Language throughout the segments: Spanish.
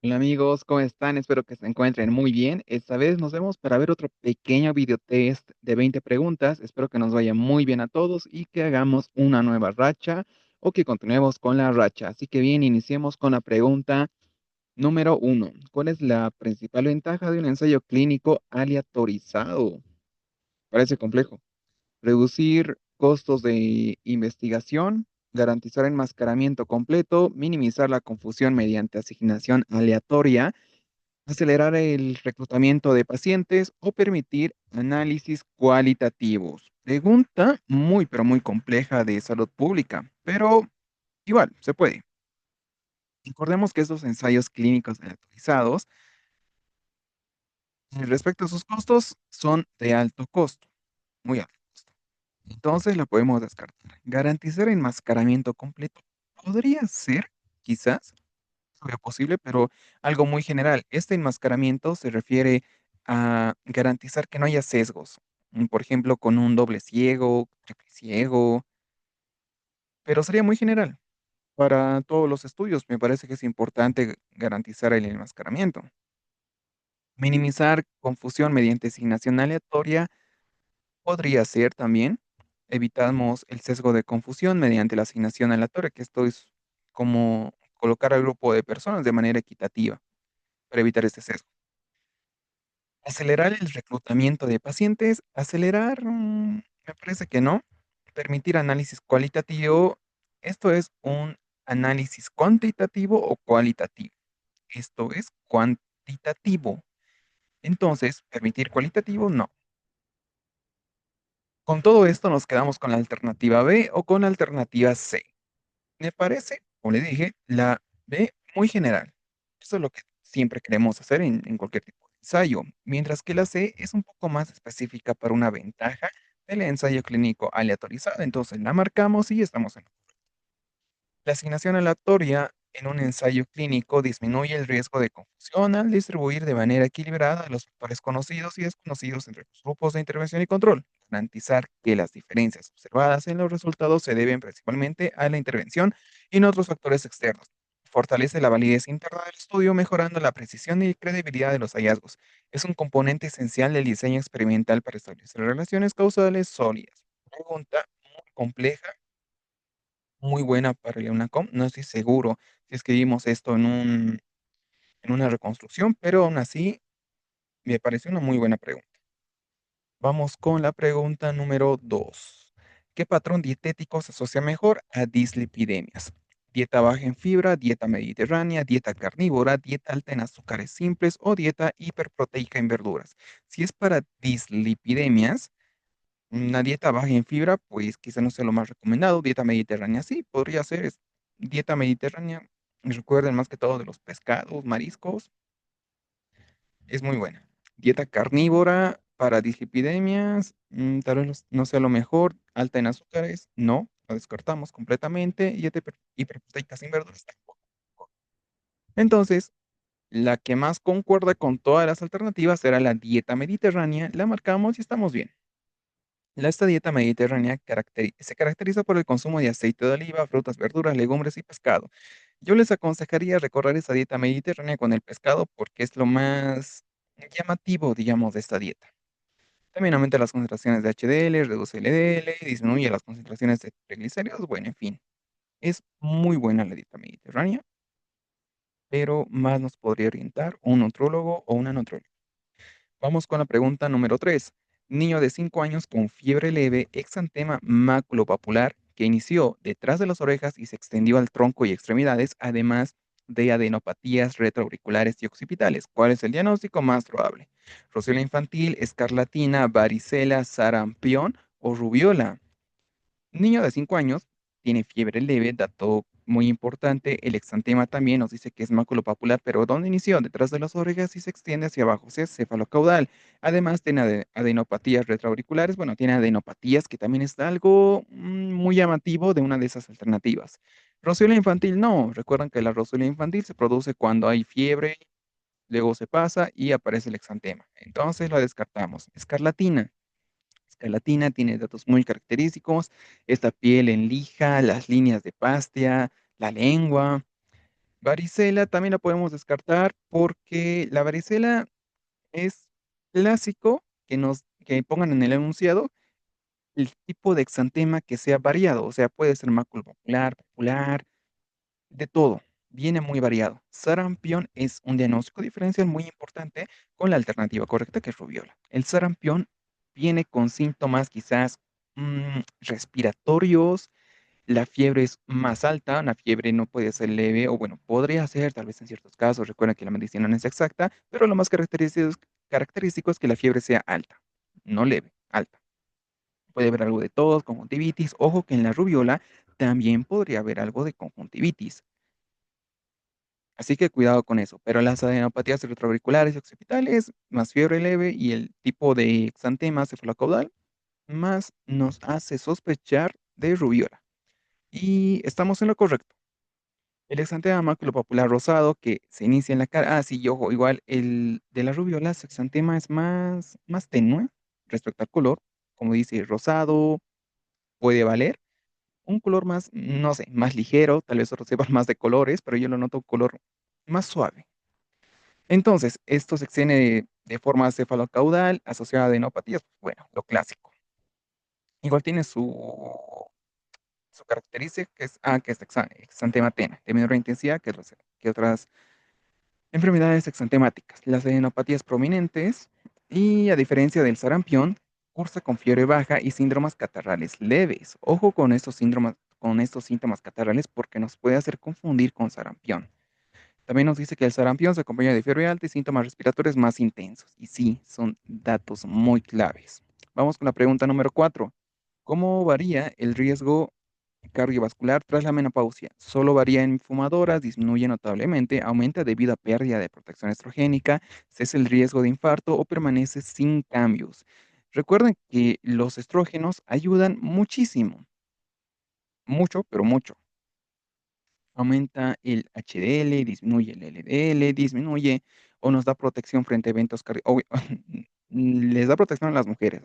Hola amigos, ¿cómo están? Espero que se encuentren muy bien. Esta vez nos vemos para ver otro pequeño video test de 20 preguntas. Espero que nos vaya muy bien a todos y que hagamos una nueva racha o que continuemos con la racha. Así que bien, iniciemos con la pregunta número uno. ¿Cuál es la principal ventaja de un ensayo clínico aleatorizado? Parece complejo. Reducir costos de investigación, garantizar enmascaramiento completo, minimizar la confusión mediante asignación aleatoria, acelerar el reclutamiento de pacientes o permitir análisis cualitativos. Pregunta muy, pero muy compleja de salud pública, pero igual, se puede. Recordemos que estos ensayos clínicos aleatorizados, respecto a sus costos, son de alto costo, muy alto costo. Entonces la podemos descartar. Garantizar enmascaramiento completo podría ser, quizás, lo posible, pero algo muy general. Este enmascaramiento se refiere a garantizar que no haya sesgos, por ejemplo, con un doble ciego, triple ciego, pero sería muy general. Para todos los estudios, me parece que es importante garantizar el enmascaramiento. Minimizar confusión mediante asignación aleatoria podría ser también. Evitamos el sesgo de confusión mediante la asignación aleatoria, que esto es como colocar al grupo de personas de manera equitativa para evitar este sesgo. Acelerar el reclutamiento de pacientes, acelerar, me parece que no. Permitir análisis cualitativo, esto es un análisis cuantitativo o cualitativo. Esto es cuantitativo. Entonces, permitir cualitativo, no. Con todo esto nos quedamos con la alternativa B o con la alternativa C. Me parece, como le dije, la B muy general. Eso es lo que siempre queremos hacer en cualquier tipo de ensayo, mientras que la C es un poco más específica para una ventaja del ensayo clínico aleatorizado. Entonces la marcamos y estamos en. La asignación aleatoria en un ensayo clínico disminuye el riesgo de confusión al distribuir de manera equilibrada los factores conocidos y desconocidos entre los grupos de intervención y control. Garantizar que las diferencias observadas en los resultados se deben principalmente a la intervención y no a otros factores externos. Fortalece la validez interna del estudio, mejorando la precisión y credibilidad de los hallazgos. Es un componente esencial del diseño experimental para establecer relaciones causales sólidas. Pregunta muy compleja, muy buena para la UNACOM. No estoy seguro si escribimos esto en una reconstrucción, pero aún así me pareció una muy buena pregunta. Vamos con la pregunta número 2. ¿Qué patrón dietético se asocia mejor a dislipidemias? Dieta baja en fibra, dieta mediterránea, dieta carnívora, dieta alta en azúcares simples o dieta hiperproteica en verduras. Si es para dislipidemias, una dieta baja en fibra, pues quizá no sea lo más recomendado. Dieta mediterránea, sí, podría ser. Dieta mediterránea, recuerden más que todo de los pescados, mariscos, es muy buena. Dieta carnívora para dislipidemias, tal vez no sea lo mejor. Alta en azúcares, no, la descartamos completamente. Y dieta hiperproteica sin verduras tampoco. Entonces, la que más concuerda con todas las alternativas será la dieta mediterránea. La marcamos y estamos bien. Esta dieta mediterránea se caracteriza por el consumo de aceite de oliva, frutas, verduras, legumbres y pescado. Yo les aconsejaría recorrer esa dieta mediterránea con el pescado porque es lo más llamativo, digamos, de esta dieta. También aumenta las concentraciones de HDL, reduce el LDL, disminuye las concentraciones de triglicéridos. Bueno, en fin, es muy buena la dieta mediterránea, pero más nos podría orientar un nutrólogo o una nutróloga. Vamos con la pregunta número 3. Niño de 5 años con fiebre leve, exantema maculopapular, que inició detrás de las orejas y se extendió al tronco y extremidades, además de adenopatías retroauriculares y occipitales. ¿Cuál es el diagnóstico más probable? Roceola infantil, escarlatina, varicela, sarampión o rubiola. Niño de 5 años, tiene fiebre leve, dato muy importante. El exantema también nos dice que es maculopapular, pero ¿dónde inició? Detrás de las orejas y se extiende hacia abajo, o sea, es cefalocaudal. Además, tiene adenopatías retroauriculares. Bueno, tiene adenopatías, que también es algo muy llamativo de una de esas alternativas. Roceola infantil, no. Recuerdan que la roceola infantil se produce cuando hay fiebre, luego se pasa y aparece el exantema. Entonces la descartamos. Escarlatina. Escarlatina tiene datos muy característicos, esta piel en lija, las líneas de Pastia, la lengua. Varicela también la podemos descartar porque la varicela es clásico que pongan en el enunciado el tipo de exantema que sea variado, o sea, puede ser maculopapular, popular, de todo, viene muy variado. Sarampión es un diagnóstico diferencial muy importante con la alternativa correcta, que es rubiola. El sarampión viene con síntomas quizás respiratorios, la fiebre es más alta, la fiebre no puede ser leve, o bueno, podría ser tal vez en ciertos casos, recuerden que la medicina no es exacta, pero lo más característico es que la fiebre sea alta, no leve, alta. Puede haber algo de tos, conjuntivitis. Ojo que en la rubiola también podría haber algo de conjuntivitis. Así que cuidado con eso. Pero las adenopatías retroauriculares y occipitales, más fiebre leve y el tipo de exantema cefalocaudal, más nos hace sospechar de rubiola. Y estamos en lo correcto. El exantema maculopapular rosado que se inicia en la cara. Ah, sí, y ojo, igual el de la rubiola, su exantema es más tenue respecto al color. Como dice, rosado puede valer. Un color más, no sé, más ligero, tal vez otros sepan más de colores, pero yo lo noto un color más suave. Entonces, esto se extiende de forma cefalocaudal asociada a adenopatías, pues, bueno, lo clásico. Igual tiene su característica, que es exantema tena, de menor intensidad que otras enfermedades exantemáticas. Las adenopatías prominentes, y a diferencia del sarampión, cursa con fiebre baja y síndromes catarrales leves. Ojo con estos síntomas catarrales porque nos puede hacer confundir con sarampión. También nos dice que el sarampión se acompaña de fiebre alta y síntomas respiratorios más intensos. Y sí, son datos muy claves. Vamos con la pregunta número 4. ¿Cómo varía el riesgo cardiovascular tras la menopausia? Solo varía en fumadoras, disminuye notablemente, aumenta debido a pérdida de protección estrogénica, cesa el riesgo de infarto o permanece sin cambios. Recuerden que los estrógenos ayudan muchísimo, mucho, pero mucho. Aumenta el HDL, disminuye el LDL, disminuye o nos da protección frente a eventos les da protección a las mujeres,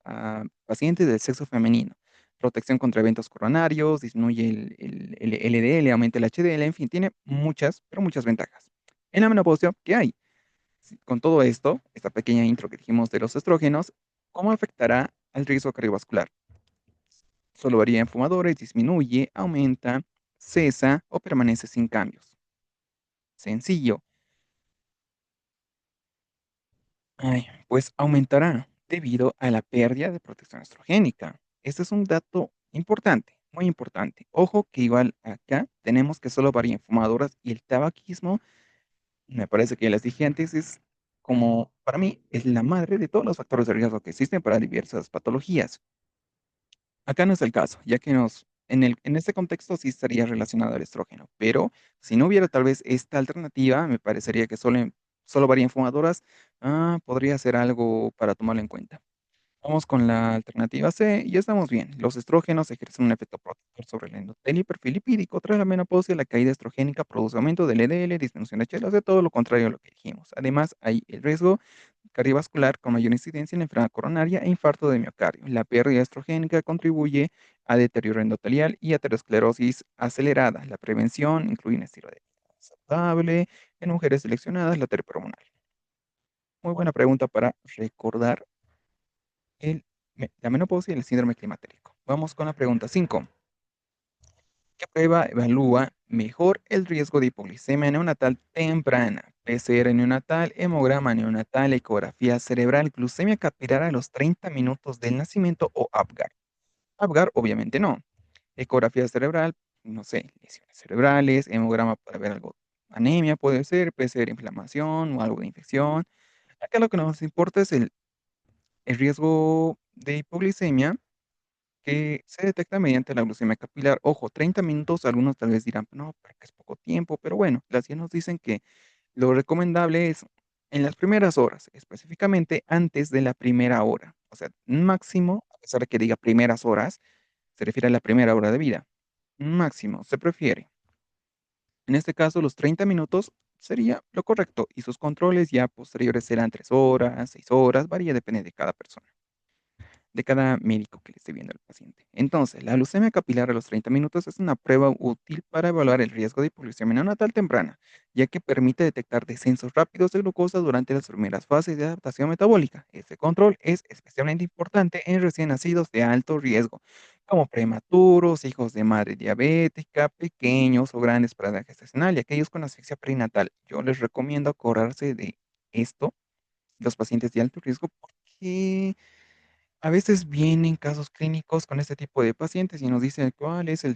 a pacientes del sexo femenino, protección contra eventos coronarios, disminuye el LDL, aumenta el HDL, en fin, tiene muchas, pero muchas ventajas. En la menopausia, ¿qué hay? Con todo esto, esta pequeña intro que dijimos de los estrógenos, ¿cómo afectará al riesgo cardiovascular? Solo varía en fumadores, disminuye, aumenta, cesa o permanece sin cambios. Sencillo. Ay, pues aumentará debido a la pérdida de protección estrogénica. Este es un dato importante, muy importante. Ojo que igual acá tenemos que solo varía en fumadoras y el tabaquismo, me parece que ya les dije antes, es como, para mí, es la madre de todos los factores de riesgo que existen para diversas patologías. Acá no es el caso, ya que en este contexto sí estaría relacionado al estrógeno, pero si no hubiera tal vez esta alternativa, me parecería que solo varía en fumadoras, podría ser algo para tomarlo en cuenta. Vamos con la alternativa C y estamos bien. Los estrógenos ejercen un efecto protector sobre el endotelio y perfil lipídico. Tras la menopausia, la caída estrogénica produce aumento del LDL, disminución de HDL, de todo lo contrario a lo que dijimos. Además, hay el riesgo cardiovascular con mayor incidencia en enfermedad coronaria e infarto de miocardio. La pérdida estrogénica contribuye a deterioro endotelial y aterosclerosis acelerada. La prevención incluye un estilo de vida saludable en mujeres seleccionadas, la terapia hormonal. Muy buena pregunta para recordar la menopausia y el síndrome climatérico. Vamos con la pregunta 5. ¿Qué prueba evalúa mejor el riesgo de hipoglicemia neonatal temprana? PCR neonatal, hemograma neonatal, ecografía cerebral, glucemia capilar a los 30 minutos del nacimiento o Apgar. Apgar, obviamente no. Ecografía cerebral, no sé, lesiones cerebrales, hemograma para ver algo, anemia puede ser, PCR inflamación o algo de infección. Acá lo que nos importa es el riesgo de hipoglicemia que se detecta mediante la glucemia capilar. Ojo, 30 minutos, algunos tal vez dirán, no, pero que es poco tiempo, pero bueno, las guías nos dicen que lo recomendable es en las primeras horas, específicamente antes de la primera hora. O sea, máximo, a pesar de que diga primeras horas, se refiere a la primera hora de vida. Máximo, se prefiere. En este caso, los 30 minutos sería lo correcto y sus controles ya posteriores serán 3 horas, 6 horas, varía, depende de cada persona. de cada médico que le esté viendo al paciente. Entonces, la leucemia capilar a los 30 minutos es una prueba útil para evaluar el riesgo de hipoglucemia neonatal temprana, ya que permite detectar descensos rápidos de glucosa durante las primeras fases de adaptación metabólica. Este control es especialmente importante en recién nacidos de alto riesgo, como prematuros, hijos de madre diabética, pequeños o grandes para edad gestacional y aquellos con asfixia perinatal. Yo les recomiendo acordarse de esto, los pacientes de alto riesgo, porque a veces vienen casos clínicos con este tipo de pacientes y nos dicen cuál es el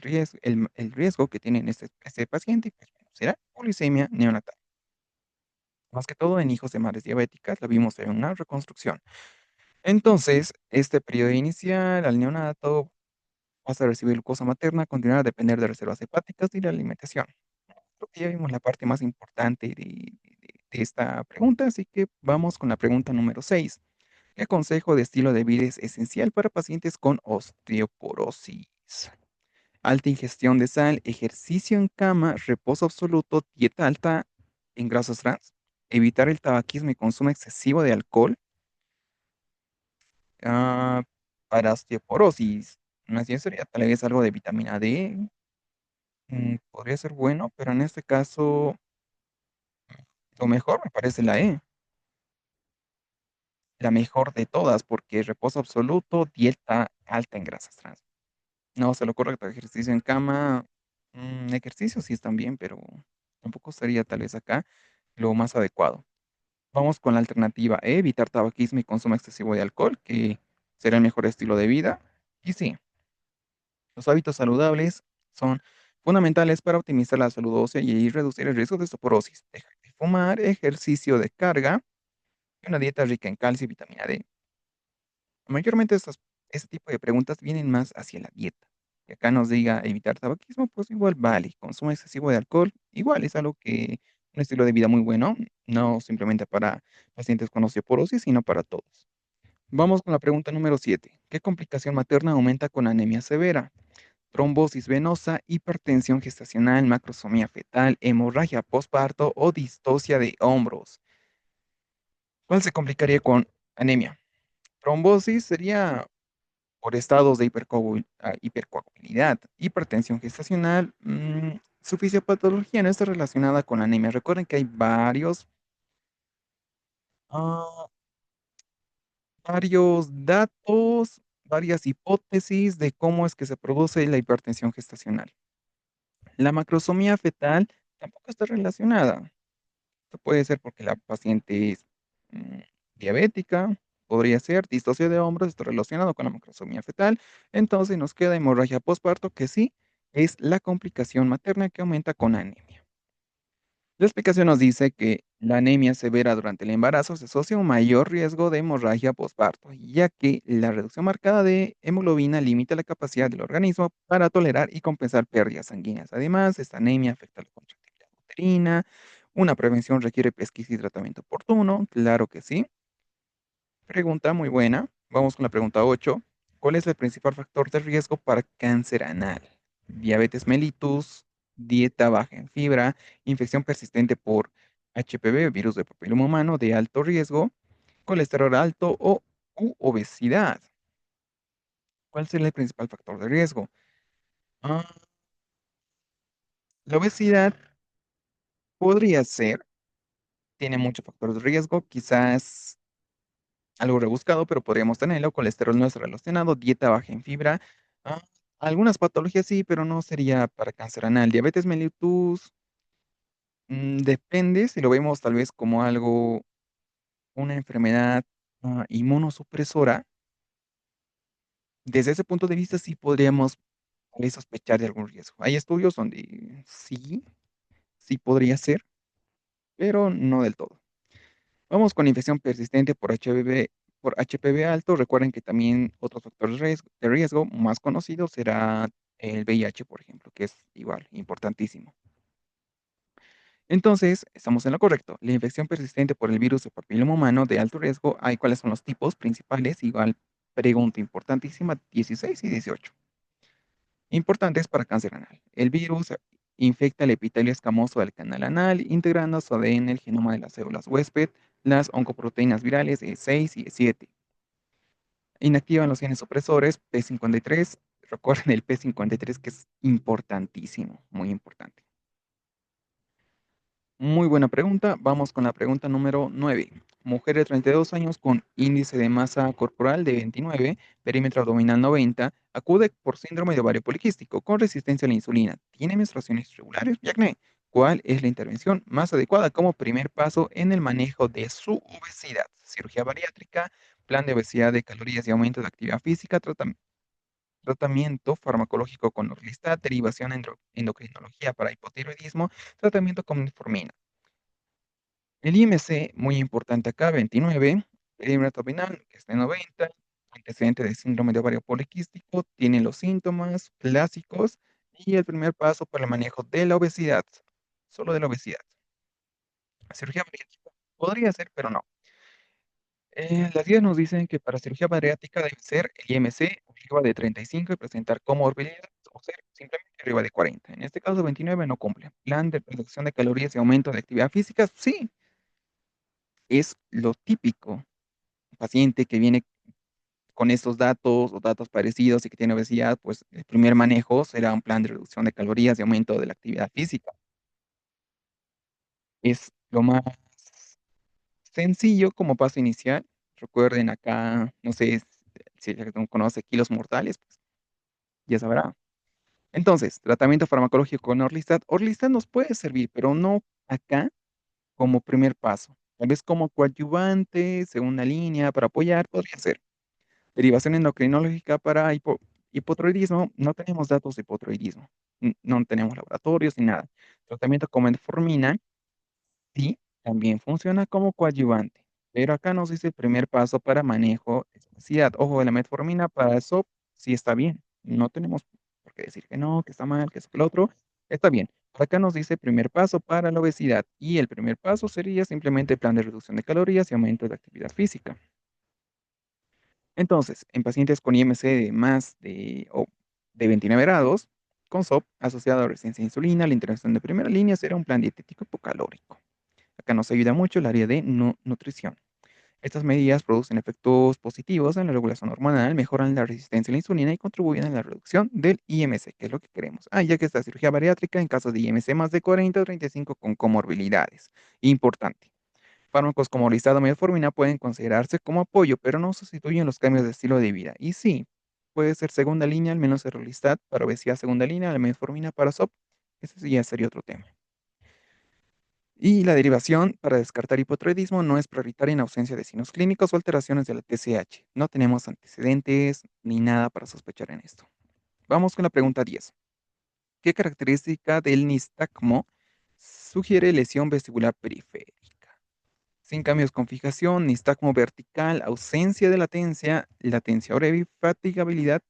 riesgo que tienen este paciente, y pues bueno, será glicemia neonatal. Más que todo en hijos de madres diabéticas, la vimos en una reconstrucción. Entonces, este periodo inicial al neonato pasa a recibir glucosa materna, continuar a depender de reservas hepáticas y la alimentación. Creo que ya vimos la parte más importante de esta pregunta, así que vamos con la pregunta número 6. ¿Qué consejo de estilo de vida es esencial para pacientes con osteoporosis? Alta ingestión de sal, ejercicio en cama, reposo absoluto, dieta alta en grasas trans, evitar el tabaquismo y consumo excesivo de alcohol. Ah, para osteoporosis, más bien sería tal vez algo de vitamina D. Podría ser bueno, pero en este caso lo mejor me parece la E, la mejor de todas, porque reposo absoluto, dieta alta en grasas trans. No, se lo correcto, ejercicio en cama, ejercicio sí están bien, pero tampoco sería tal vez acá lo más adecuado. Vamos con la alternativa E, evitar tabaquismo y consumo excesivo de alcohol, que será el mejor estilo de vida. Y sí, los hábitos saludables son fundamentales para optimizar la salud ósea y reducir el riesgo de osteoporosis. Dejar de fumar, ejercicio de carga y una dieta rica en calcio y vitamina D. Mayormente este tipo de preguntas vienen más hacia la dieta. Que acá nos diga evitar tabaquismo, pues igual vale. Consumo excesivo de alcohol, igual es algo que un estilo de vida muy bueno, no simplemente para pacientes con osteoporosis, sino para todos. Vamos con la pregunta número 7. ¿Qué complicación materna aumenta con anemia severa? Trombosis venosa, hipertensión gestacional, macrosomía fetal, hemorragia postparto o distocia de hombros. ¿Cuál se complicaría con anemia? Trombosis sería por estados de hipercoagulabilidad, hipertensión gestacional, su fisiopatología no está relacionada con la anemia. Recuerden que hay ah, varios datos, varias hipótesis de cómo es que se produce la hipertensión gestacional. La macrosomía fetal tampoco está relacionada. Esto puede ser porque la paciente es mm, diabética, podría ser distocia de hombros, está relacionado con la macrosomía fetal. Entonces nos queda hemorragia postparto, que sí es la complicación materna que aumenta con anemia. La explicación nos dice que la anemia severa durante el embarazo se asocia a un mayor riesgo de hemorragia postparto, ya que la reducción marcada de hemoglobina limita la capacidad del organismo para tolerar y compensar pérdidas sanguíneas. Además, esta anemia afecta la contractilidad uterina. Una prevención requiere pesquisa y tratamiento oportuno, claro que sí. Pregunta muy buena. Vamos con la pregunta 8. ¿Cuál es el principal factor de riesgo para cáncer anal? Diabetes mellitus, dieta baja en fibra, infección persistente por HPV, virus del papiloma humano de alto riesgo, colesterol alto o obesidad. ¿Cuál sería el principal factor de riesgo? Ah, la obesidad podría ser, tiene muchos factores de riesgo, quizás algo rebuscado, pero podríamos tenerlo. Colesterol no es relacionado, dieta baja en fibra. Ah, algunas patologías sí, pero no sería para cáncer anal. Diabetes mellitus, depende si lo vemos tal vez como algo, una enfermedad inmunosupresora. Desde ese punto de vista sí podríamos tal vez sospechar de algún riesgo. Hay estudios donde sí, sí podría ser, pero no del todo. Vamos con infección persistente por HPV alto. Recuerden que también otros factores de riesgo más conocidos será el VIH, por ejemplo, que es igual importantísimo. Entonces, estamos en lo correcto. La infección persistente por el virus del papiloma humano de alto riesgo, hay cuáles son los tipos principales. Igual, pregunta importantísima, 16 y 18. Importantes para cáncer anal. El virus infecta el epitelio escamoso del canal anal, integrando su ADN en el genoma de las células huésped, las oncoproteínas virales E6 y E7. Inactivan los genes supresores, P53. Recuerden el P53 que es importantísimo, muy importante. Muy buena pregunta. Vamos con la pregunta número 9. Mujer de 32 años con índice de masa corporal de 29, perímetro abdominal 90, acude por síndrome de ovario poliquístico con resistencia a la insulina. ¿Tiene menstruaciones irregulares y acné? ¿Cuál es la intervención más adecuada como primer paso en el manejo de su obesidad? Cirugía bariátrica, plan de obesidad de calorías y aumento de actividad física, tratamiento farmacológico con orlistat, derivación endocrinología para hipotiroidismo, tratamiento con metformina. El IMC, muy importante acá, 29, perímetro abdominal, que está en 90, antecedente de síndrome de ovario poliquístico, tiene los síntomas clásicos y el primer paso para el manejo de la obesidad, solo de la obesidad. Cirugía bariátrica podría ser, pero no. Las guías nos dicen que para cirugía bariátrica debe ser el IMC arriba de 35 y presentar comorbilidades o ser simplemente arriba de 40. En este caso, 29 no cumple. Plan de reducción de calorías y aumento de actividad física, sí, es lo típico. Paciente que viene con estos datos o datos parecidos y que tiene obesidad, pues el primer manejo será un plan de reducción de calorías y aumento de la actividad física. Es lo más sencillo como paso inicial. Recuerden acá, no sé si alguien conoce kilos mortales, pues ya sabrá. Entonces, tratamiento farmacológico con Orlistat. Orlistat nos puede servir, pero no acá como primer paso. Tal vez como coadyuvante, segunda línea, para apoyar, podría ser. Derivación endocrinológica para hipotiroidismo, no tenemos datos de hipotiroidismo, no tenemos laboratorios ni nada. Tratamiento con metformina, sí, también funciona como coadyuvante, pero acá nos dice el primer paso para manejo de obesidad. Ojo, la metformina para eso sí está bien, no tenemos por qué decir que no, que está mal, que es que lo otro, está bien. Por acá nos dice primer paso para la obesidad y el primer paso sería simplemente el plan de reducción de calorías y aumento de actividad física. Entonces, en pacientes con IMC de más de 29 grados, con SOP asociado a resistencia a insulina, la intervención de primera línea será un plan dietético hipocalórico. Acá nos ayuda mucho el área de nutrición. Estas medidas producen efectos positivos en la regulación hormonal, mejoran la resistencia a la insulina y contribuyen a la reducción del IMC, que es lo que queremos. Ya que esta cirugía bariátrica en caso de IMC más de 40 o 35 con comorbilidades. Importante. Fármacos como listado o metformina pueden considerarse como apoyo, pero no sustituyen los cambios de estilo de vida. Y sí, puede ser segunda línea, al menos el Orlistat para obesidad segunda línea, la metformina para SOP. Ese sí ya sería otro tema. Y la derivación para descartar hipotiroidismo no es prioritaria en ausencia de signos clínicos o alteraciones de la TSH. No tenemos antecedentes ni nada para sospechar en esto. Vamos con la pregunta 10. ¿Qué característica del nistagmo sugiere lesión vestibular periférica? Sin cambios con fijación, nistagmo vertical, ausencia de latencia breve, fatigabilidad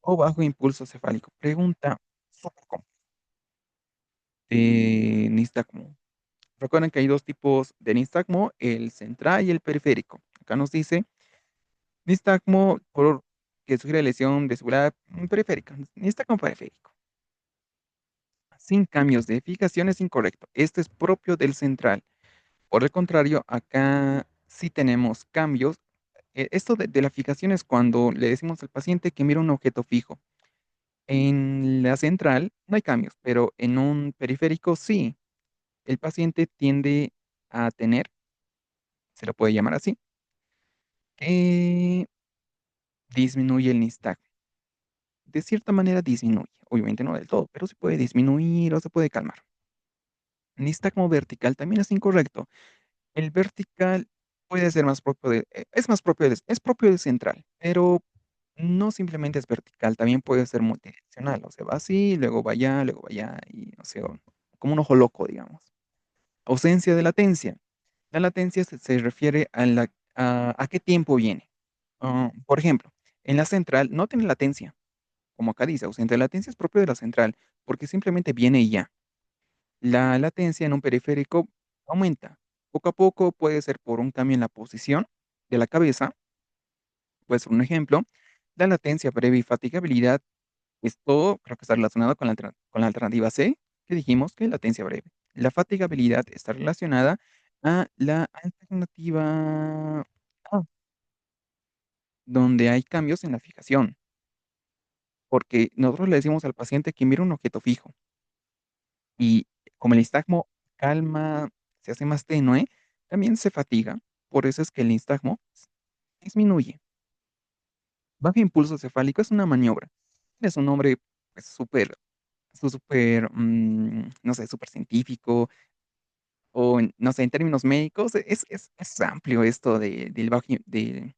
o bajo impulso cefálico. Pregunta súper compleja de nistagmo. Recuerden que hay dos tipos de nistagmo, el central y el periférico. Acá nos dice nistagmo que sugiere lesión vestibular periférica, nistagmo periférico. Sin cambios de fijación es incorrecto. Esto es propio del central. Por el contrario, acá sí tenemos cambios. Esto de la fijación es cuando le decimos al paciente que mira un objeto fijo. En la central no hay cambios, pero en un periférico sí. El paciente tiende a tener, se lo puede llamar así, que disminuye el nistagmo. De cierta manera disminuye, obviamente no del todo, pero se puede disminuir o se puede calmar. Nistagmo vertical también es incorrecto. El vertical puede ser más propio es más propio es propio del central, pero no simplemente es vertical, también puede ser multidireccional, o sea, va así, luego va allá, y, o sea, como un ojo loco, digamos. Ausencia de latencia. La latencia se refiere a qué tiempo viene. Por ejemplo, en la central no tiene latencia, como acá dice, ausente de latencia es propio de la central, porque simplemente viene y ya. La latencia en un periférico aumenta. Poco a poco puede ser por un cambio en la posición de la cabeza, puede ser un ejemplo. La latencia breve y fatigabilidad, esto creo que está relacionado con con la alternativa C, que dijimos que latencia breve. La fatigabilidad está relacionada a la alternativa A, donde hay cambios en la fijación, porque nosotros le decimos al paciente que mire un objeto fijo y como el nistagmo calma, se hace más tenue, también se fatiga, por eso es que el nistagmo disminuye. Bajo impulso cefálico es una maniobra. Es un nombre, pues, súper, no sé, súper científico, o no sé, en términos médicos, es amplio esto del de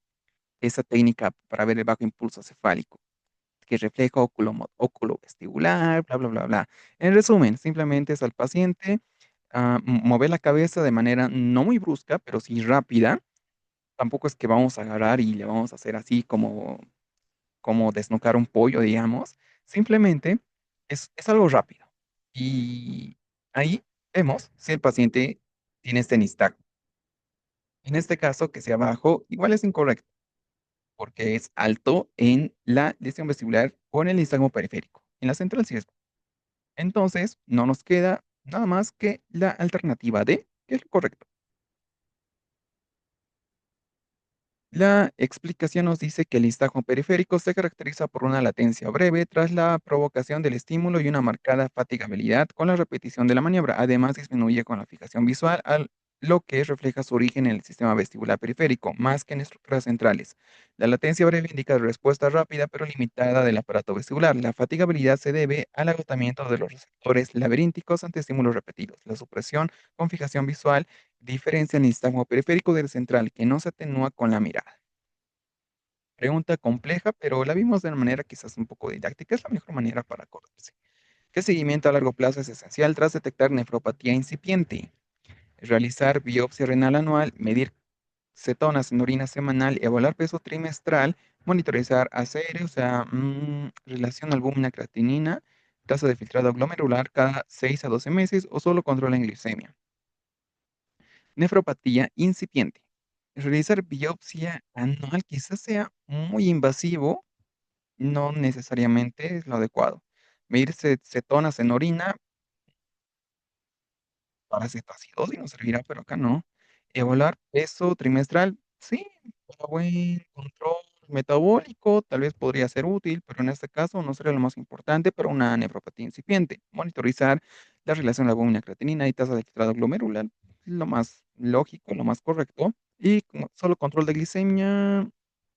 esa técnica para ver el bajo impulso cefálico, que refleja óculo vestibular, bla, bla, bla, bla. En resumen, simplemente es al paciente, mover la cabeza de manera no muy brusca, pero sí rápida. Tampoco es que vamos a agarrar y le vamos a hacer así como desnucar un pollo, digamos. Simplemente es algo rápido. Y ahí vemos si el paciente tiene este nistagmo. En este caso, que sea bajo, igual es incorrecto, porque es alto en la lesión vestibular o en el nistagmo periférico. En la central sí es. Entonces, no nos queda nada más que la alternativa D, que es lo correcto. La explicación nos dice que el nistagmo periférico se caracteriza por una latencia breve tras la provocación del estímulo y una marcada fatigabilidad con la repetición de la maniobra. Además, disminuye con la fijación visual, lo que refleja su origen en el sistema vestibular periférico, más que en estructuras centrales. La latencia breve indica respuesta rápida pero limitada del aparato vestibular. La fatigabilidad se debe al agotamiento de los receptores laberínticos ante estímulos repetidos. La supresión con fijación visual diferencia el nistagmo periférico del central, que no se atenúa con la mirada. Pregunta compleja, pero la vimos de una manera quizás un poco didáctica. Es la mejor manera para acordarse. ¿Qué seguimiento a largo plazo es esencial tras detectar nefropatía incipiente? Realizar biopsia renal anual, medir cetonas en orina semanal, evaluar peso trimestral, monitorizar ACR, o sea, relación albúmina-creatinina, tasa de filtrado glomerular cada 6 a 12 meses o solo control en glicemia. Nefropatía incipiente. Realizar biopsia anual quizás sea muy invasivo, no necesariamente es lo adecuado. Medir cetonas en orina para cetoacidosis nos servirá, pero acá no. Evaluar peso trimestral, sí, para buen control metabólico, tal vez podría ser útil, pero en este caso no sería lo más importante para una nefropatía incipiente. Monitorizar la relación albúmina-creatinina y tasa de filtrado glomerular, lo más lógico, lo más correcto. Y como solo control de glicemia,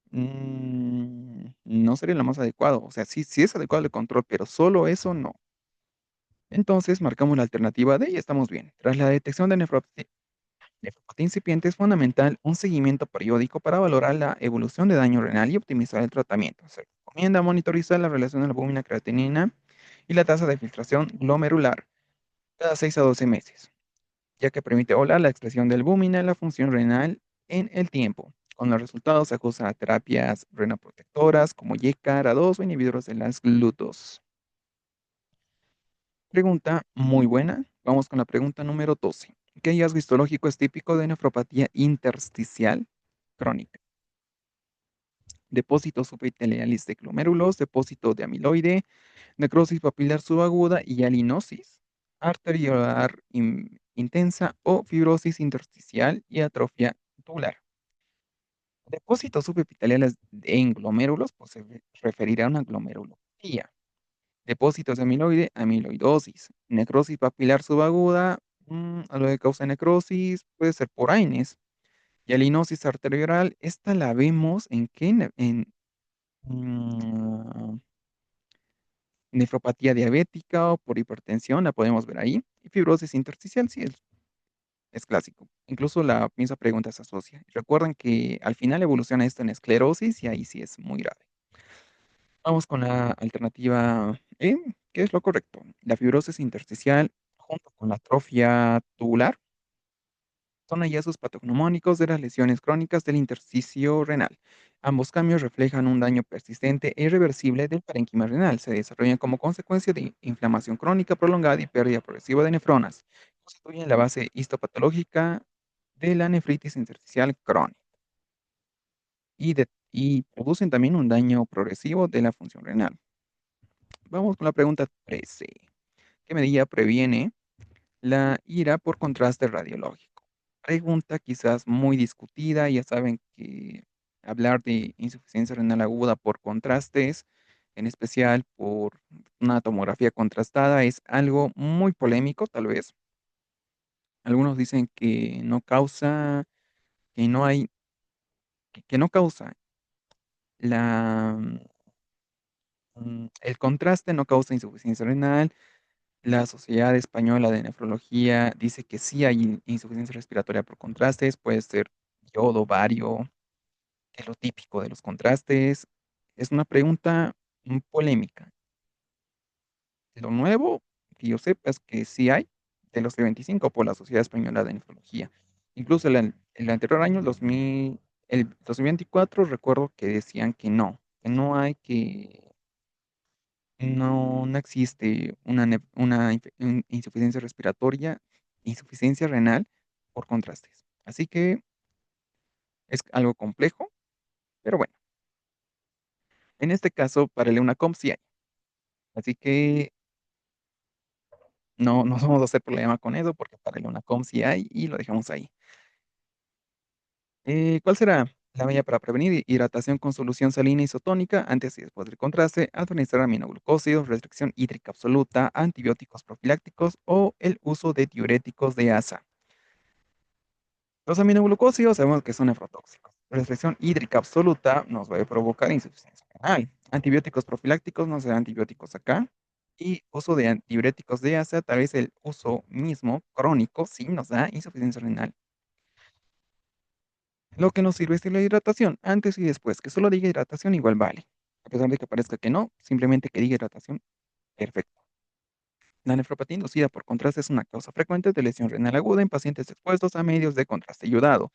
no sería lo más adecuado. O sea, sí, sí es adecuado el control, pero solo eso no. Entonces marcamos la alternativa D y estamos bien. Tras la detección de nefropatía incipiente es fundamental un seguimiento periódico para valorar la evolución de daño renal y optimizar el tratamiento. Se recomienda monitorizar la relación de la albúmina-creatinina y la tasa de filtración glomerular cada 6 a 12 meses, ya que permite evaluar la expresión de albúmina y la función renal en el tiempo. Con los resultados se ajusta a terapias renoprotectoras como YCAR2 o inhibidores de las GLUTOS. Pregunta muy buena. Vamos con la pregunta número 12. ¿Qué hallazgo histológico es típico de nefropatía intersticial crónica? Depósitos subepiteliales de glomérulos, depósito de amiloide, necrosis papilar subaguda y alinosis arteriolar intensa o fibrosis intersticial y atrofia tubular. Depósitos subepiteliales en glomérulos, pues se referirá a una glomerulopatía. Depósitos de amiloide, amiloidosis. Necrosis papilar subaguda, a lo que causa necrosis puede ser por AINES. Y alinosis arterioral, esta la vemos en qué, mm, nefropatía diabética o por hipertensión, la podemos ver ahí. Y fibrosis intersticial, sí, es clásico. Incluso la misma pregunta se asocia. Recuerden que al final evoluciona esto en esclerosis y ahí sí es muy grave. Vamos con la alternativa E, que es lo correcto. La fibrosis intersticial junto con la atrofia tubular son hallazgos patognomónicos de las lesiones crónicas del intersticio renal. Ambos cambios reflejan un daño persistente e irreversible del parénquima renal. Se desarrollan como consecuencia de inflamación crónica prolongada y pérdida progresiva de nefronas. Constituyen la base histopatológica de la nefritis intersticial crónica y producen también un daño progresivo de la función renal. Vamos con la pregunta 13. ¿Qué medida previene la ira por contraste radiológico? Pregunta quizás muy discutida, ya saben que hablar de insuficiencia renal aguda por contrastes, en especial por una tomografía contrastada, es algo muy polémico, tal vez. Algunos dicen que no causa, que no hay, que no causa la, el contraste no causa insuficiencia renal. La Sociedad Española de Nefrología dice que sí hay insuficiencia respiratoria por contrastes, puede ser yodo, bario, que es lo típico de los contrastes. Es una pregunta polémica. Lo nuevo que yo sepa es que sí hay de los E25 por la Sociedad Española de Nefrología. Incluso el anterior año, el 2024, recuerdo que decían que no hay no existe insuficiencia respiratoria, insuficiencia renal por contrastes. Así que es algo complejo, pero bueno, en este caso para el EUNACOM sí hay. Así que no vamos a hacer problema con eso porque para el EUNACOM sí hay y lo dejamos ahí. ¿Cuál será la medida para prevenir hidratación con solución salina isotónica antes y después del contraste, administrar aminoglucósidos, restricción hídrica absoluta, antibióticos profilácticos o el uso de diuréticos de asa? Los aminoglucósidos sabemos que son nefrotóxicos. Restricción hídrica absoluta nos va a provocar insuficiencia renal. Antibióticos profilácticos no serán antibióticos acá. Y uso de antibióticos de asa, tal vez el uso mismo crónico sí nos da insuficiencia renal. Lo que nos sirve es la hidratación, antes y después. Que solo diga hidratación igual vale. A pesar de que parezca que no, simplemente que diga hidratación, perfecto. La nefropatía inducida por contraste es una causa frecuente de lesión renal aguda en pacientes expuestos a medios de contraste ayudado.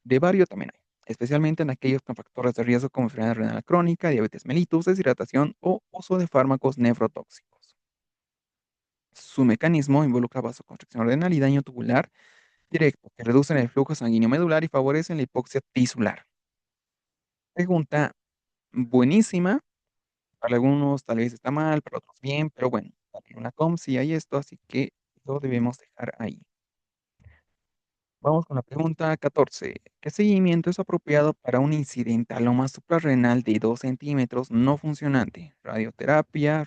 De bario también hay, especialmente en aquellos con factores de riesgo como enfermedad renal crónica, diabetes mellitus, deshidratación o uso de fármacos nefrotóxicos. Su mecanismo involucra vasoconstricción renal y daño tubular directo, que reducen el flujo sanguíneo medular y favorecen la hipoxia tisular. Pregunta buenísima, para algunos tal vez está mal, para otros bien, pero bueno, para una com sí hay esto, así que lo debemos dejar ahí. Vamos con la pregunta 14. ¿Qué seguimiento es apropiado para un incidentaloma suprarrenal de 2 centímetros no funcionante? Radioterapia,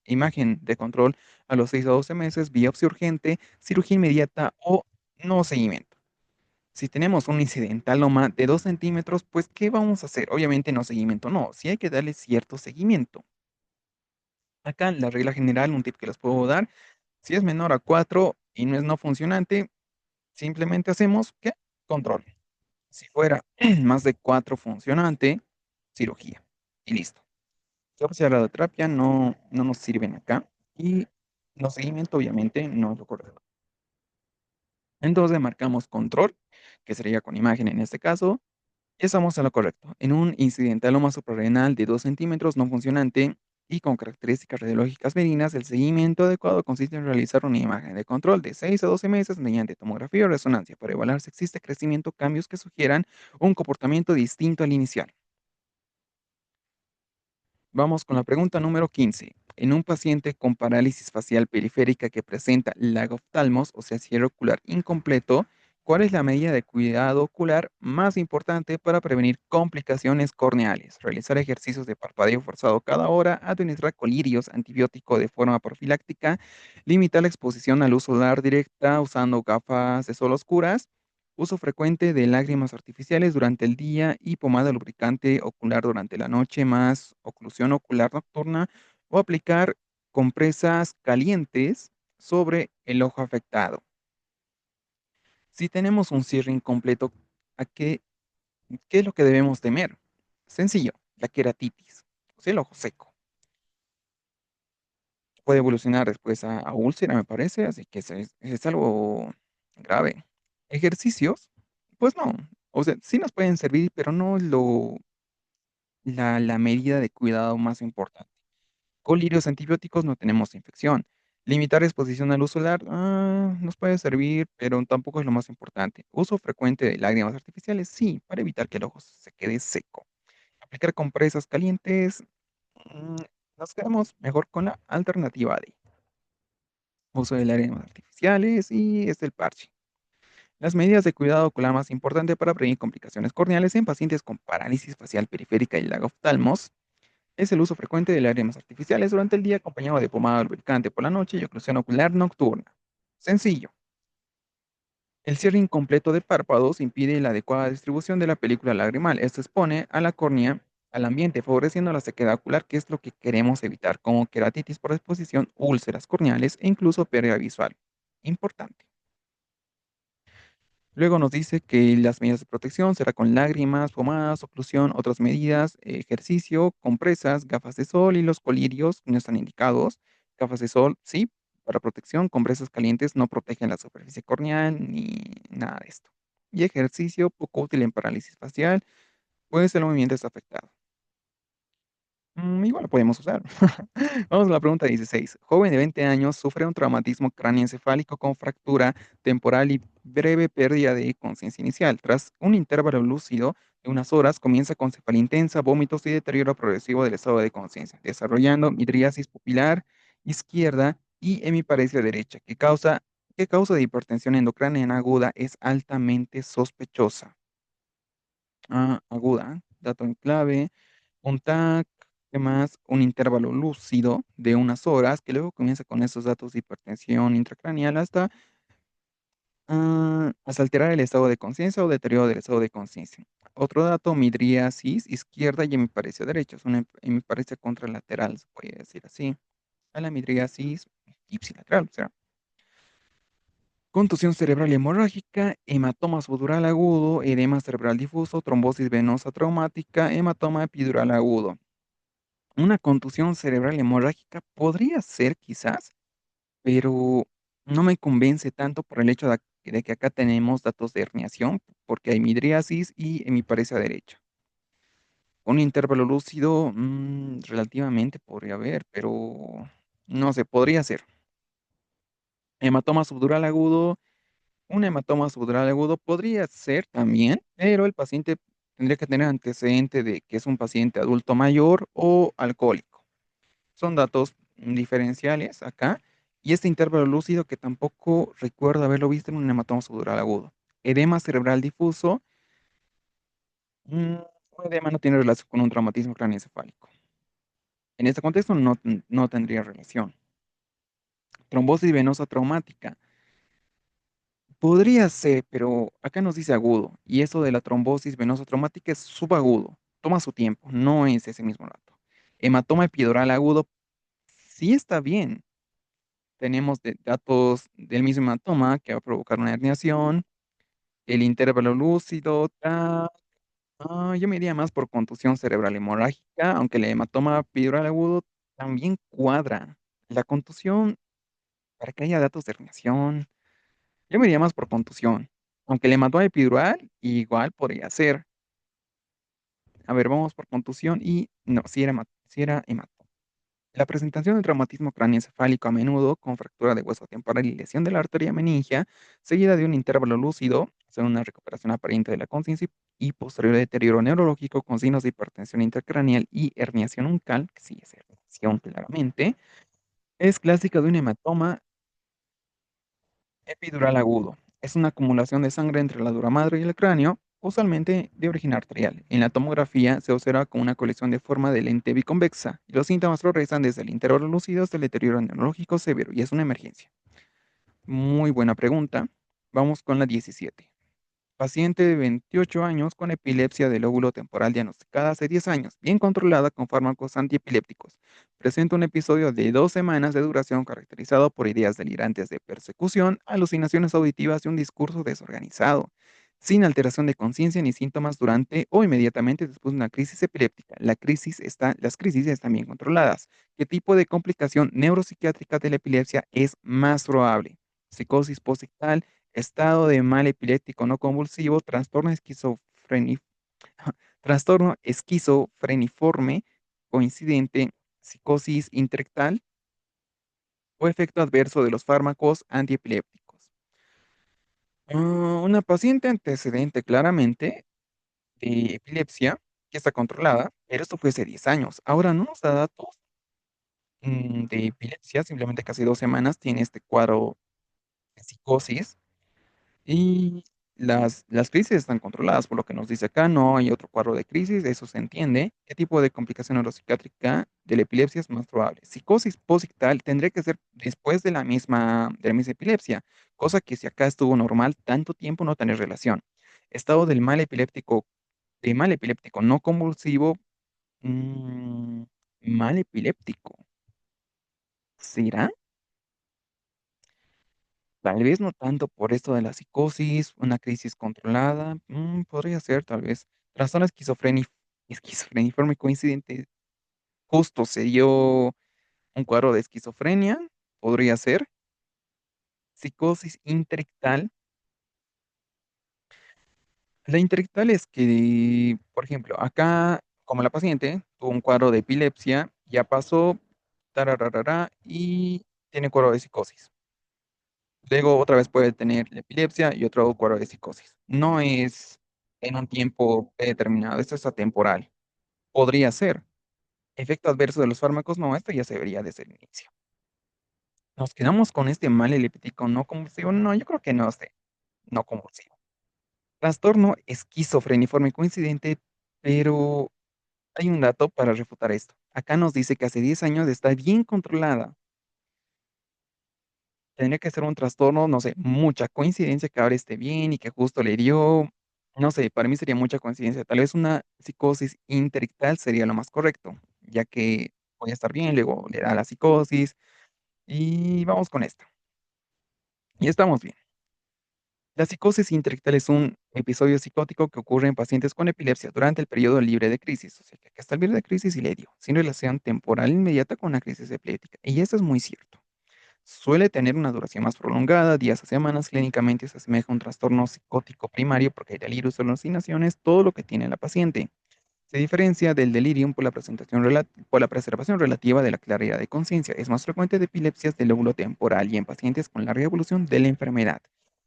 imagen de control a los 6 a 12 meses, biopsia urgente, cirugía inmediata o no seguimiento. Si tenemos un incidentaloma de 2 centímetros, pues ¿qué vamos a hacer? Obviamente no seguimiento, no. Sí hay que darle cierto seguimiento. Acá la regla general, un tip que les puedo dar, si es menor a 4 y no es no funcionante, simplemente hacemos, ¿qué? Control. Si fuera más de 4 funcionante, cirugía. Y listo. Biopsia de radioterapia no nos sirven acá. Y los seguimiento, obviamente, no es lo correcto. Entonces marcamos control, que sería con imagen en este caso. Y estamos en lo correcto. En un incidentaloma suprarrenal de 2 centímetros no funcionante y con características radiológicas medinas, el seguimiento adecuado consiste en realizar una imagen de control de 6 a 12 meses mediante tomografía o resonancia para evaluar si existe crecimiento o cambios que sugieran un comportamiento distinto al inicial. Vamos con la pregunta número 15. En un paciente con parálisis facial periférica que presenta lagoftalmos, o sea, cierre ocular incompleto, ¿cuál es la medida de cuidado ocular más importante para prevenir complicaciones corneales? Realizar ejercicios de parpadeo forzado cada hora, administrar colirios antibiótico de forma profiláctica, limitar la exposición a luz solar directa usando gafas de sol oscuras, uso frecuente de lágrimas artificiales durante el día y pomada lubricante ocular durante la noche, más oclusión ocular nocturna, o aplicar compresas calientes sobre el ojo afectado. Si tenemos un cierre incompleto, ¿a qué es lo que debemos temer? Sencillo, la queratitis, o sea, el ojo seco. Puede evolucionar después a úlcera, me parece, así que es algo grave. Ejercicios, pues no. O sea, sí nos pueden servir, pero no es la medida de cuidado más importante. Colirios antibióticos no tenemos infección. Limitar exposición a luz solar nos puede servir, pero tampoco es lo más importante. Uso frecuente de lágrimas artificiales, sí, para evitar que el ojo se quede seco. Aplicar compresas calientes, mm, nos quedamos mejor con la alternativa D. Uso de lágrimas artificiales y es el parche. Las medidas de cuidado ocular más importantes para prevenir complicaciones corneales en pacientes con parálisis facial periférica y lagoftalmos es el uso frecuente de lágrimas artificiales durante el día acompañado de pomada lubricante por la noche y oclusión ocular nocturna. Sencillo. El cierre incompleto de párpados impide la adecuada distribución de la película lagrimal. Esto expone a la córnea al ambiente, favoreciendo la sequedad ocular, que es lo que queremos evitar, como queratitis por exposición, úlceras corneales e incluso pérdida visual. Importante. Luego nos dice que las medidas de protección será con lágrimas, pomadas, oclusión, otras medidas, ejercicio, compresas, gafas de sol y los colirios no están indicados. Gafas de sol, sí, para protección, compresas calientes no protegen la superficie corneal ni nada de esto. Y ejercicio poco útil en parálisis facial, pues el movimiento está afectado. Igual lo podemos usar. Vamos a la pregunta 16. Joven de 20 años sufre un traumatismo cráneoencefálico con fractura temporal y breve pérdida de conciencia inicial. Tras un intervalo lúcido de unas horas, comienza con cefalea intensa, vómitos y deterioro progresivo del estado de conciencia, desarrollando midriasis pupilar izquierda y hemiparesia derecha, que causa de hipertensión endocraniana aguda es altamente sospechosa. Aguda, dato en clave. Un TAC, ¿qué más? Un intervalo lúcido de unas horas, que luego comienza con esos datos de hipertensión intracraneal hasta alterar el estado de conciencia o deterioro del estado de conciencia. Otro dato, midriasis izquierda y hemiparesia derecha. Es una hemiparesia contralateral, se puede decir así. A la midriasis ipsilateral, o sea. Contusión cerebral hemorrágica, hematoma subdural agudo, edema cerebral difuso, trombosis venosa traumática, hematoma epidural agudo. Una contusión cerebral hemorrágica podría ser quizás, pero no me convence tanto por el hecho de que acá tenemos datos de herniación, porque hay midriasis y hemiparesia derecha. Un intervalo lúcido, relativamente podría haber, pero no sé, podría ser. Hematoma subdural agudo, un hematoma subdural agudo podría ser también, pero el paciente tendría que tener antecedente de que es un paciente adulto mayor o alcohólico. Son datos diferenciales acá. Y este intervalo lúcido que tampoco recuerdo haberlo visto en un hematoma subdural agudo. Edema cerebral difuso. mm, un edema no tiene relación con un traumatismo craneoencefálico. En este contexto no tendría relación. Trombosis venosa traumática. Podría ser, pero acá nos dice agudo. Y eso de la trombosis venosa traumática es subagudo. Toma su tiempo, no es ese mismo dato. Hematoma epidural agudo sí está bien. Tenemos datos del mismo hematoma que va a provocar una herniación, el intervalo lúcido, yo me iría más por contusión cerebral hemorrágica, aunque el hematoma epidural agudo también cuadra. La contusión, para que haya datos de herniación, yo me iría más por contusión, aunque el hematoma epidural igual podría ser. A ver, vamos por contusión y no, si era hematoma. La presentación de traumatismo craneoencefálico a menudo con fractura de hueso temporal y lesión de la arteria meningia, seguida de un intervalo lúcido, según una recuperación aparente de la conciencia y posterior deterioro neurológico con signos de hipertensión intracraneal y herniación uncal, que sí es herniación claramente, es clásica de un hematoma epidural agudo. Es una acumulación de sangre entre la dura madre y el cráneo, usualmente de origen arterial. En la tomografía se observa como una colección de forma de lente biconvexa y los síntomas progresan desde el intervalo lúcido hasta el deterioro neurológico severo y es una emergencia. Muy buena pregunta. Vamos con la 17. Paciente de 28 años con epilepsia del lóbulo temporal diagnosticada hace 10 años, bien controlada con fármacos antiepilépticos. Presenta un episodio de 2 semanas de duración caracterizado por ideas delirantes de persecución, alucinaciones auditivas y un discurso desorganizado, sin alteración de conciencia ni síntomas durante o inmediatamente después de una crisis epiléptica. Las crisis están bien controladas. ¿Qué tipo de complicación neuropsiquiátrica de la epilepsia es más probable? Psicosis posictal, estado de mal epiléptico no convulsivo, trastorno esquizofreniforme coincidente, psicosis intelectual o efecto adverso de los fármacos antiepilépticos. Una paciente antecedente claramente de epilepsia que está controlada, pero esto fue hace 10 años. Ahora no nos da datos de epilepsia, simplemente casi 2 semanas tiene este cuadro de psicosis. las crisis están controladas, por lo que nos dice acá, no hay otro cuadro de crisis, eso se entiende. ¿Qué tipo de complicación neuropsiquiátrica de la epilepsia es más probable? Psicosis posictal tendría que ser después de la misma epilepsia, cosa que si acá estuvo normal tanto tiempo no tiene relación. Estado de mal epiléptico no convulsivo, mm, mal epiléptico, ¿será? Tal vez no tanto por esto de la psicosis, una crisis controlada, podría ser tal vez. Trastorno esquizofreniforme coincidente, justo se dio un cuadro de esquizofrenia, podría ser. Psicosis interectal. La interectal es que, por ejemplo, acá, como la paciente tuvo un cuadro de epilepsia, ya pasó, tarararara, y tiene cuadro de psicosis. Luego otra vez puede tener la epilepsia y otro cuadro de psicosis. No es en un tiempo determinado, esto es atemporal. Podría ser. Efecto adverso de los fármacos, no, esto ya se vería desde el inicio. ¿Nos quedamos con este mal eléptico no convulsivo? No, yo creo que no sé, no convulsivo. Trastorno esquizofreniforme coincidente, pero hay un dato para refutar esto. Acá nos dice que hace 10 años está bien controlada. Tendría que ser un trastorno, no sé, mucha coincidencia que ahora esté bien y que justo le dio, no sé, para mí sería mucha coincidencia. Tal vez una psicosis interictal sería lo más correcto, ya que voy a estar bien, luego le da la psicosis y vamos con esto. Y estamos bien. La psicosis interictal es un episodio psicótico que ocurre en pacientes con epilepsia durante el periodo libre de crisis, o sea, que acá está el libre de crisis y le dio, sin relación temporal inmediata con la crisis epiléptica. Y esto es muy cierto. Suele tener una duración más prolongada, días a semanas. Clínicamente se asemeja a un trastorno psicótico primario porque hay delirios o alucinaciones, todo lo que tiene la paciente. Se diferencia del delirium por la preservación relativa de la claridad de conciencia. Es más frecuente de epilepsias del lóbulo temporal y en pacientes con larga evolución de la enfermedad.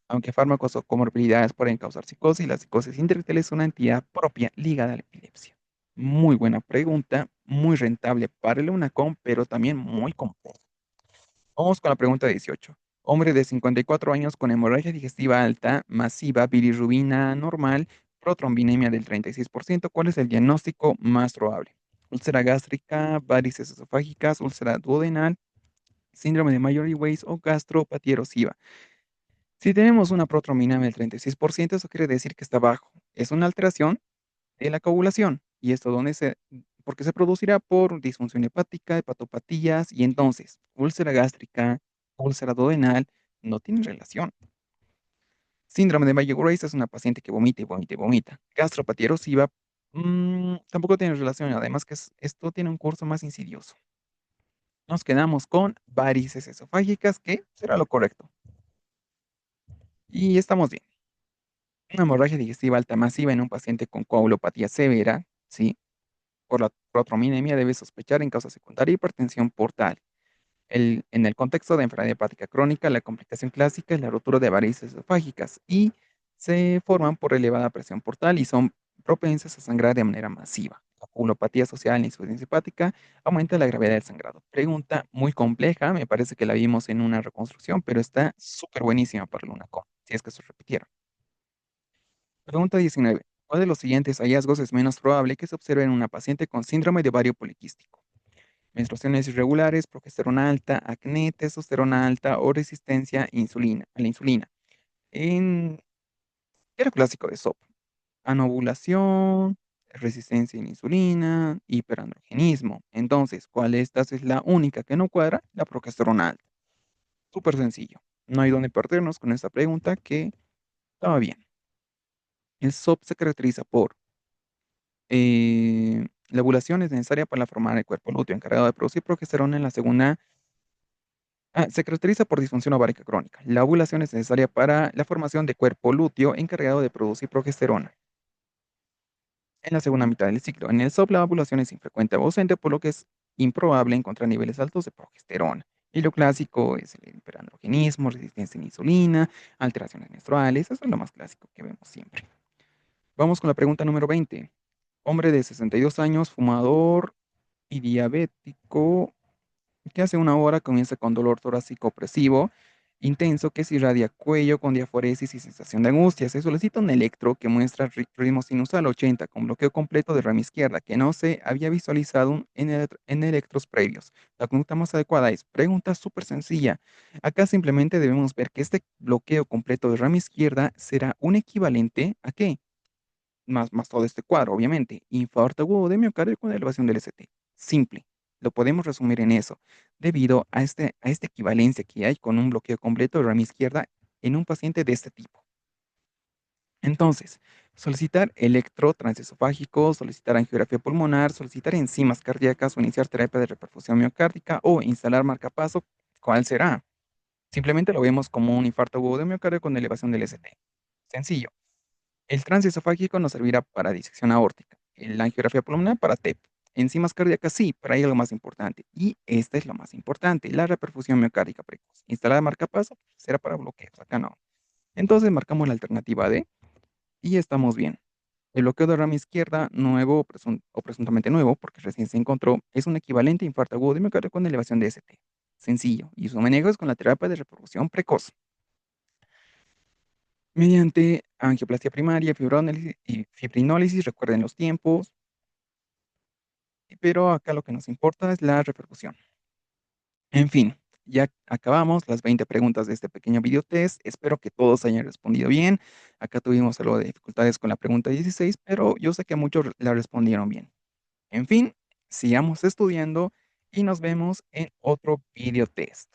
Aunque fármacos o comorbilidades pueden causar psicosis, la psicosis intelectual es una entidad propia ligada a la epilepsia. Muy buena pregunta, muy rentable para el UNACOM, pero también muy compleja. Vamos con la pregunta 18. Hombre de 54 años con hemorragia digestiva alta, masiva, bilirrubina normal, protrombinemia del 36%. ¿Cuál es el diagnóstico más probable? Úlcera gástrica, varices esofágicas, úlcera duodenal, síndrome de Mayer-Weiss o gastropatía erosiva. Si tenemos una protrombinemia del 36%, eso quiere decir que está bajo. Es una alteración de la coagulación. ¿Y esto porque se producirá por disfunción hepática, hepatopatías y entonces úlcera gástrica, úlcera duodenal, no tienen relación. Síndrome de Mayer-Grace es una paciente que vomita y vomita y vomita. Gastropatía erosiva tampoco tiene relación, además que esto tiene un curso más insidioso. Nos quedamos con varices esofágicas, que será lo correcto. Y estamos bien. Una hemorragia digestiva alta masiva en un paciente con coagulopatía severa, ¿sí? Por la protrominemia debe sospechar en causa secundaria hipertensión portal. En el contexto de enfermedad hepática crónica, la complicación clásica es la rotura de varices esofágicas y se forman por elevada presión portal y son propensas a sangrar de manera masiva. La coagulopatía asociada a la insuficiencia hepática aumenta la gravedad del sangrado. Pregunta muy compleja, me parece que la vimos en una reconstrucción, pero está súper buenísima para el UNACOM, si es que se repitiera. Pregunta 19. ¿Cuál de los siguientes hallazgos es menos probable que se observe en una paciente con síndrome de ovario poliquístico? Menstruaciones irregulares, progesterona alta, acné, testosterona alta o resistencia a la insulina. En era clásico de SOP. Anovulación, resistencia a la insulina, hiperandrogenismo. Entonces, ¿cuál de estas es la única que no cuadra? La progesterona alta. Súper sencillo. No hay dónde perdernos con esta pregunta que estaba bien. El SOP se caracteriza por la ovulación es necesaria para formar el cuerpo lúteo encargado de producir progesterona en la segunda. Se caracteriza por disfunción ovárica crónica. La ovulación es necesaria para la formación de cuerpo lúteo encargado de producir progesterona en la segunda mitad del ciclo. En el SOP la ovulación es infrecuente o ausente, por lo que es improbable encontrar niveles altos de progesterona. Y lo clásico es el hiperandrogenismo, resistencia a la insulina, alteraciones menstruales. Eso es lo más clásico que vemos siempre. Vamos con la pregunta número 20. Hombre de 62 años, fumador y diabético, que hace una hora comienza con dolor torácico opresivo intenso que se irradia cuello con diaforesis y sensación de angustia. Se solicita un electro que muestra ritmo sinusal 80 con bloqueo completo de rama izquierda que no se había visualizado en electros previos. La conducta más adecuada es pregunta súper sencilla. Acá simplemente debemos ver que este bloqueo completo de rama izquierda será un equivalente a ¿qué? Más todo este cuadro, obviamente. Infarto agudo de miocardio con elevación del ST. Simple. Lo podemos resumir en eso, debido a esta equivalencia que hay con un bloqueo completo de rama izquierda en un paciente de este tipo. Entonces, solicitar electrotransesofágico, solicitar angiografía pulmonar, solicitar enzimas cardíacas o iniciar terapia de reperfusión miocárdica o instalar marcapaso, ¿cuál será? Simplemente lo vemos como un infarto agudo de miocardio con elevación del ST. Sencillo. El transesofágico nos servirá para disección aórtica, la angiografía pulmonar para TEP, enzimas cardíacas sí, para ahí lo más importante. Y esta es lo más importante, la reperfusión miocárdica precoz. Instalada marcapaso será para bloqueos, acá no. Entonces marcamos la alternativa D y estamos bien. El bloqueo de rama izquierda, nuevo o presuntamente nuevo, porque recién se encontró, es un equivalente a infarto agudo de miocardio con elevación de ST. Sencillo. Y su manejo es con la terapia de reperfusión precoz. Mediante angioplastia primaria, fibrólisis y fibrinólisis, recuerden los tiempos, pero acá lo que nos importa es la repercusión. En fin, ya acabamos las 20 preguntas de este pequeño video test. Espero que todos hayan respondido bien. Acá tuvimos algo de dificultades con la pregunta 16, pero yo sé que muchos la respondieron bien. En fin, sigamos estudiando y nos vemos en otro video test.